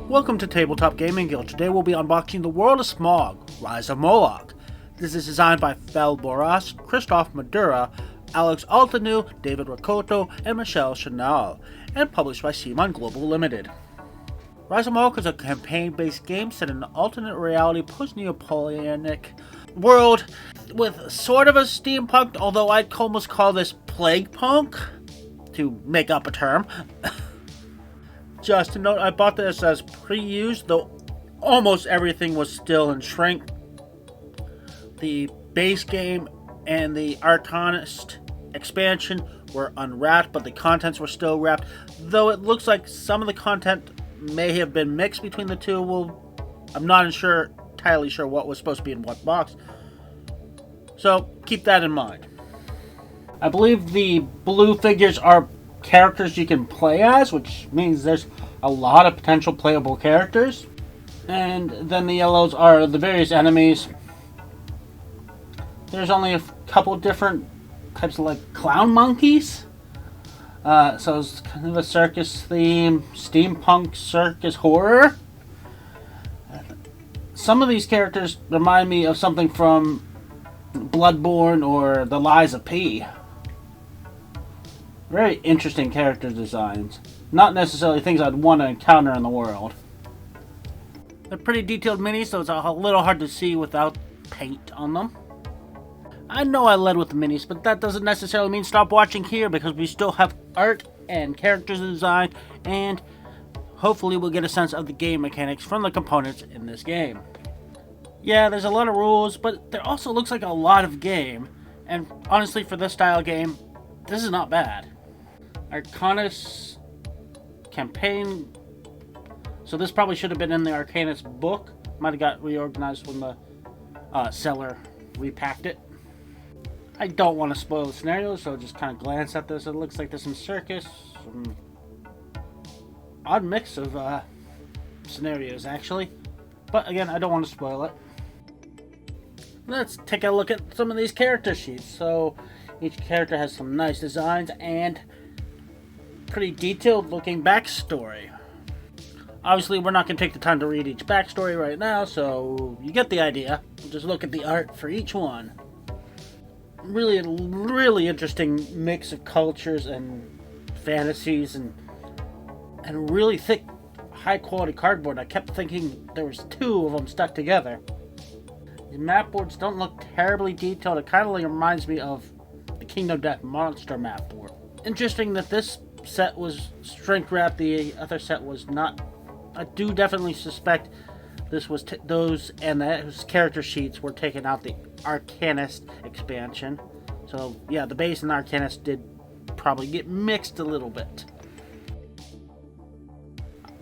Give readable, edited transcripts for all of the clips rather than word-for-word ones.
Welcome to Tabletop Gaming Guild. Today we'll be unboxing the World of SMOG, Rise of Moloch. This is designed by Fel Boras, Christoph Madura, Alex Altenew, David Rakoto, and Michelle Chanel, and published by Simon Global Limited. Rise of Moloch is a campaign-based game set in an alternate reality post-Neapolitanic world with sort of a steampunk, although I'd almost call this plague punk, to make up a term. Just to note, I bought this as pre-used, though almost everything was still in shrink. The base game and the Arcanist expansion were unwrapped, but the contents were still wrapped, though it looks like some of the content may have been mixed between the two. I'm not entirely sure what was supposed to be in what box, so keep that in mind. I believe the blue figures are characters you can play as, which means there's a lot of potential playable characters. And then the yellows are the various enemies. There's only a couple different types of like clown monkeys. So it's kind of a circus theme, steampunk circus horror. Some of these characters remind me of something from Bloodborne or The Lies of P. Very interesting character designs. Not necessarily things I'd want to encounter in the world. They're pretty detailed minis, so it's a little hard to see without paint on them. I know I led with the minis, but that doesn't necessarily mean stop watching here, because we still have art and characters design, and hopefully we'll get a sense of the game mechanics from the components in this game. Yeah, there's a lot of rules, but there also looks like a lot of game, and honestly for this style game, this is not bad. Arcanist campaign. So this probably should have been in the Arcanist book. Might have got reorganized when the seller repacked it. I don't want to spoil the scenario, so just kind of glance at this. It looks like there's some circus, some odd mix of scenarios actually. But again, I don't want to spoil it. Let's take a look at some of these character sheets. So each character has some nice designs and pretty detailed looking backstory. Obviously, we're not going to take the time to read each backstory right now, so you get the idea. We'll just look at the art for each one. Really interesting mix of cultures and fantasies and really thick, high quality cardboard. I kept thinking there was two of them stuck together. These map boards don't look terribly detailed. It kind of reminds me of the Kingdom Death Monster map board. Interesting that this set was shrink wrapped, the other set was not. I do definitely suspect this was those character sheets were taken out the Arcanist expansion. So yeah, the base and the Arcanist did probably get mixed a little bit.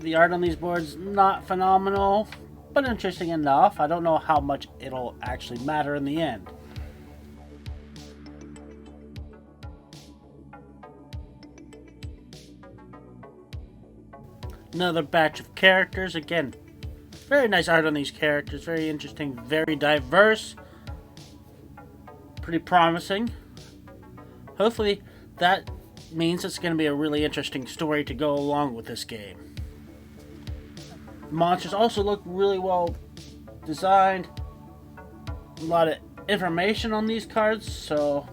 The art on these boards, not phenomenal, but interesting enough. I don't know how much it'll actually matter in the end. Another batch of characters. Again, very nice art on these characters. Very interesting, very diverse. Pretty promising. Hopefully that means it's going to be a really interesting story to go along with this game. Monsters also look really well designed. A lot of information on these cards, so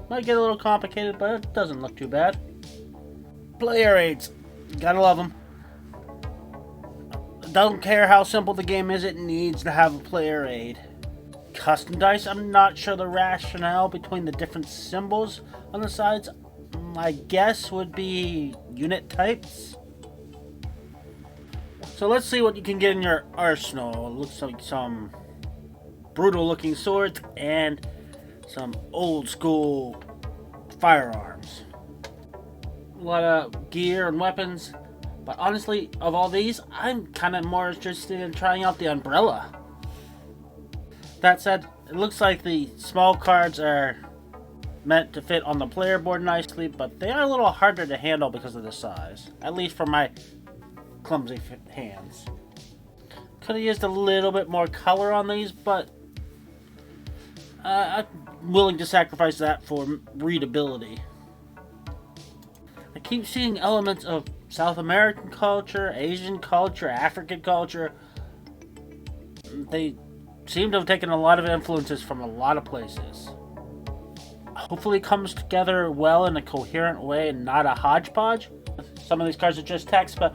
might get a little complicated, but it doesn't look too bad. Player aids. Gotta love them. Don't care how simple the game is, it needs to have a player aid. Custom dice, I'm not sure the rationale between the different symbols on the sides. My guess would be unit types. So let's see what you can get in your arsenal. It looks like some brutal looking swords and some old school firearms. A lot of gear and weapons, but honestly, of all these, I'm kind of more interested in trying out the umbrella. That said, it looks like the small cards are meant to fit on the player board nicely, but they are a little harder to handle because of the size, at least for my clumsy hands. Could have used a little bit more color on these, but I'm willing to sacrifice that for readability. I keep seeing elements of South American culture, Asian culture, African culture. They seem to have taken a lot of influences from a lot of places. Hopefully it comes together well in a coherent way and not a hodgepodge. Some of these cards are just text, but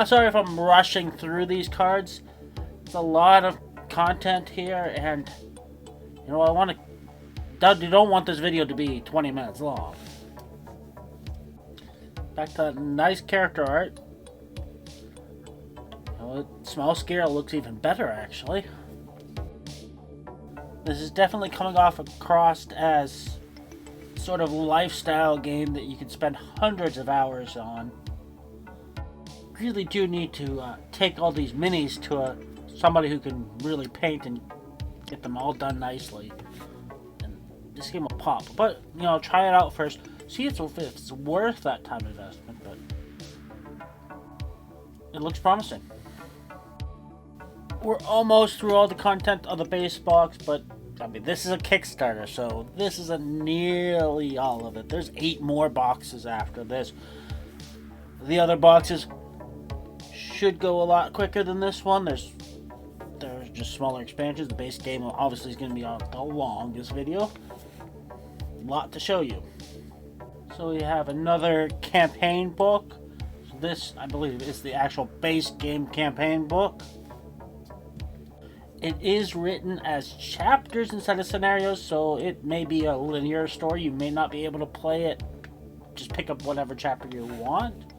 sorry if I'm rushing through these cards. It's a lot of content here, and you know, you don't want this video to be 20 minutes long. Back to nice character art. You know, small scale looks even better, actually. This is definitely coming off across as sort of lifestyle game that you can spend hundreds of hours on. Really do need to take all these minis to somebody who can really paint and get them all done nicely. And this game will pop. But, you know, try it out first. See if it's worth that time investment, but it looks promising. We're almost through all the content of the base box, but I mean, this is a Kickstarter, so this isn't nearly all of it. There's 8 more boxes after this. The other boxes should go a lot quicker than this one. There's just smaller expansions. The base game obviously is going to be the longest video. A lot to show you. So we have another campaign book. So this, I believe, is the actual base game campaign book. It is written as chapters instead of scenarios, so it may be a linear story. You may not be able to play it. Just pick up whatever chapter you want.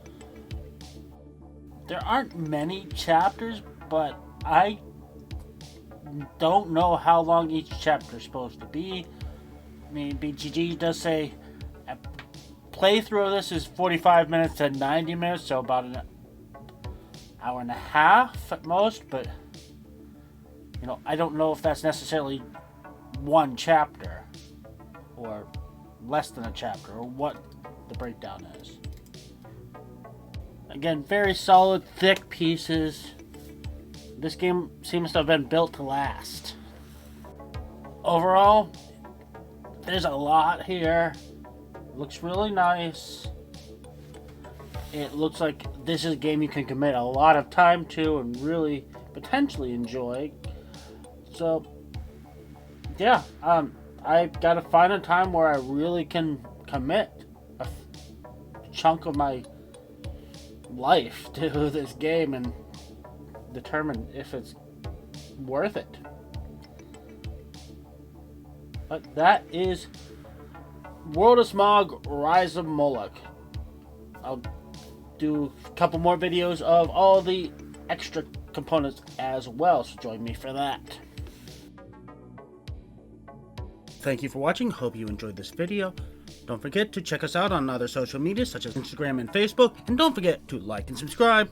There aren't many chapters, but I don't know how long each chapter is supposed to be. I mean, BGG does say a playthrough of this is 45 minutes to 90 minutes, so about an hour and a half at most, but you know, I don't know if that's necessarily one chapter or less than a chapter or what the breakdown is. Again, very solid, thick pieces. This game seems to have been built to last. Overall, there's a lot here. It looks really nice. It looks like this is a game you can commit a lot of time to and really potentially enjoy. So, yeah, I've got to find a time where I really can commit a chunk of my life to this game and determine if it's worth it. But that is World of SMOG Rise of Moloch. I'll do a couple more videos of all the extra components as well, so join me for that. Thank you for watching. Hope you enjoyed this video. Don't forget to check us out on other social media such as Instagram and Facebook. And don't forget to like and subscribe.